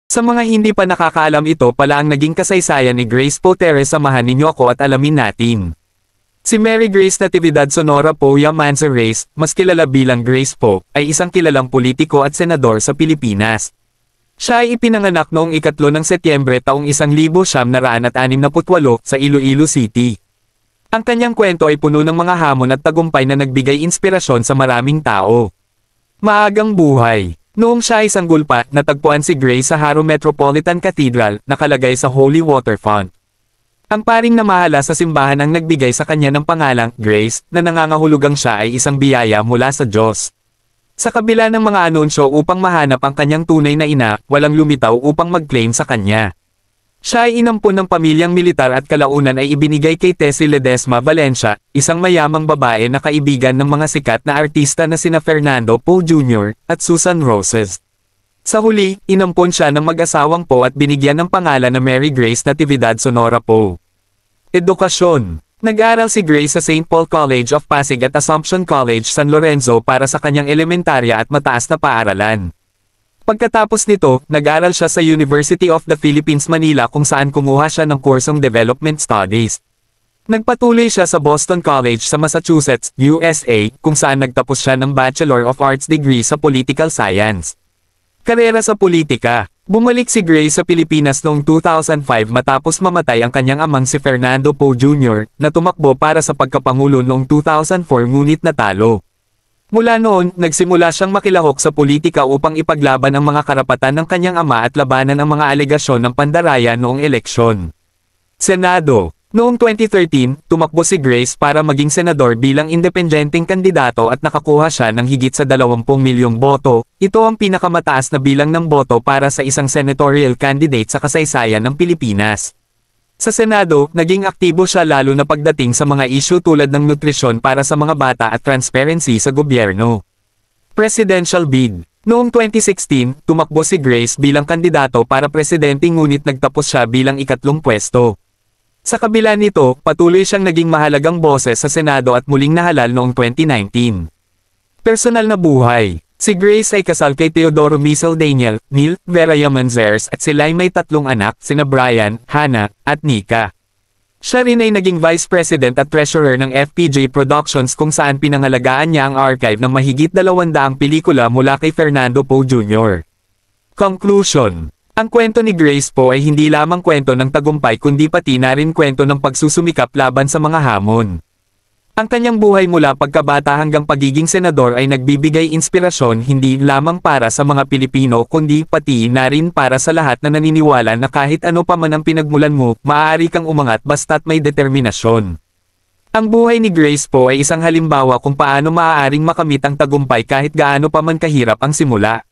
Sa mga hindi pa nakakaalam, ito pala ang naging kasaysayan ni Grace Poe. Tara, samahan ninyo ako at alamin natin. Si Mary Grace Natividad Sonora Poe Manza Reyes, mas kilala bilang Grace Poe, ay isang kilalang politiko at senador sa Pilipinas. Siya ay ipinanganak noong 1 ng Setyembre taong 1968 sa Iloilo City. Ang kanyang kwento ay puno ng mga hamon at tagumpay na nagbigay inspirasyon sa maraming tao. Maagang buhay. Noong siya ay sanggol pa, natagpuan si Grace sa Haro Metropolitan Cathedral, nakalagay sa Holy Water Font. Ang paring namahala sa simbahan ang nagbigay sa kanya ng pangalang Grace, na nangangahulugang siya ay isang biyaya mula sa Diyos. Sa kabila ng mga anunsyo upang mahanap ang kanyang tunay na ina, walang lumitaw upang mag-claim sa kanya. Siya ay inampon ng pamilyang militar at kalaunan ay ibinigay kay Tessie Ledesma Valencia, isang mayamang babae na kaibigan ng mga sikat na artista na sina Fernando Poe Jr. at Susan Roses. Sa huli, inampon siya ng mag-asawang Poe at binigyan ng pangalan na Mary Grace Natividad Sonora Poe. Edukasyon. Nag-aral si Grace sa St. Paul College of Pasig at Assumption College San Lorenzo para sa kanyang elementarya at mataas na paaralan. Pagkatapos nito, nag-aral siya sa University of the Philippines Manila kung saan kumuha siya ng kursong Development Studies. Nagpatuloy siya sa Boston College sa Massachusetts, USA, kung saan nagtapos siya ng Bachelor of Arts degree sa Political Science. Karera sa politika. Bumalik si Grace sa Pilipinas noong 2005 matapos mamatay ang kanyang amang si Fernando Poe Jr., na tumakbo para sa pagkapangulo noong 2004 ngunit natalo. Mula noon, nagsimula siyang makilahok sa politika upang ipaglaban ang mga karapatan ng kanyang ama at labanan ang mga alegasyon ng pandaraya noong eleksyon. Senado. Noong 2013, tumakbo si Grace para maging senador bilang independenteng kandidato at nakakuha siya ng higit sa 20 milyong boto. Ito ang pinakamataas na bilang ng boto para sa isang senatorial candidate sa kasaysayan ng Pilipinas. Sa Senado, naging aktibo siya lalo na pagdating sa mga issue tulad ng nutrisyon para sa mga bata at transparency sa gobyerno. Presidential bid. Noong 2016, tumakbo si Grace bilang kandidato para presidente ngunit nagtapos siya bilang ikatlong pwesto. Sa kabila nito, patuloy siyang naging mahalagang boses sa Senado at muling nahalal noong 2019. Personal na buhay. Si Grace ay kasal kay Teodoro Mizel Daniel, Neil, Vera Yamanzers at sila ay may 3 anak, sina Brian, Hannah, at Nika. Siya rin ay naging Vice President at Treasurer ng FPJ Productions kung saan pinangalagaan niya ang archive ng mahigit 200 pelikula mula kay Fernando Poe Jr. Conclusion. Ang kwento ni Grace Poe ay hindi lamang kwento ng tagumpay kundi pati na rin kwento ng pagsusumikap laban sa mga hamon. Ang kanyang buhay mula pagkabata hanggang pagiging senador ay nagbibigay inspirasyon hindi lamang para sa mga Pilipino kundi pati na rin para sa lahat na naniniwala na kahit ano pa man ang pinagmulan mo, maaari kang umangat basta't may determinasyon. Ang buhay ni Grace Poe ay isang halimbawa kung paano maaaring makamit ang tagumpay kahit gaano pa man kahirap ang simula.